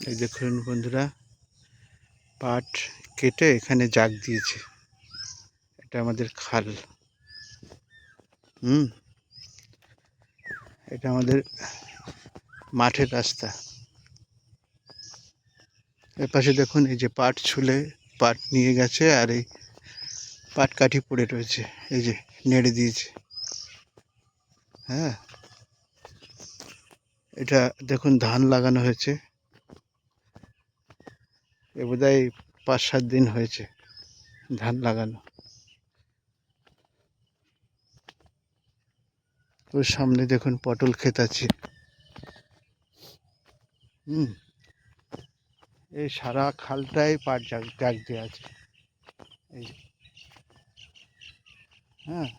এই দেখুন বন্ধুরা, পাট কেটে এখানে জাগ দিয়েছে। এটা আমাদের খাল। এটা আমাদের মাঠের রাস্তা। এর পাশে দেখুন, এই যে পাট ছুলে পাট নিয়ে গেছে, আর এই পাট কাঠি পড়ে রয়েছে, এই যে নেড়ে দিয়েছে। হ্যাঁ, এটা দেখুন ধান লাগানো হয়েছে। এ বোধহয় 5-7 দিন হয়েছে ধান লাগানো। ওর সামনে দেখুন পটল ক্ষেত আছে। এই সারা খালটাই পাট জাগ দিয়ে আছে। এই যে, হ্যাঁ,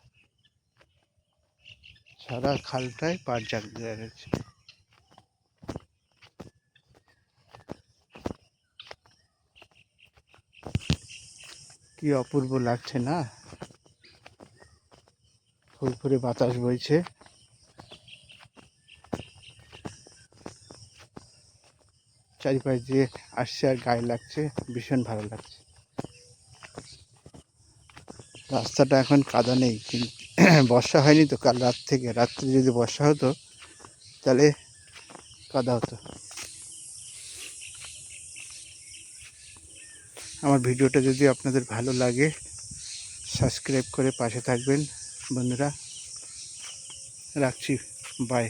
সারা খালটাই পাট জাগ দেওয়া রয়েছে। কি অপূর্ব লাগছে না? ফুরফুরে বাতাস বইছে। চারিপাশ দিয়ে আসছে আর গায়ে লাগছে, ভীষণ ভালো লাগছে। রাস্তাটা এখন কাদা নেই, কিন্তু বর্ষা হয়নি তো কাল রাত থেকে। রাত্রে যদি বর্ষা হতো তাহলে কাদা হতো। আমার ভিডিওটা যদি আপনাদের ভালো লাগে, সাবস্ক্রাইব করে পাশে থাকবেন বন্ধুরা। রাখছি, বাই।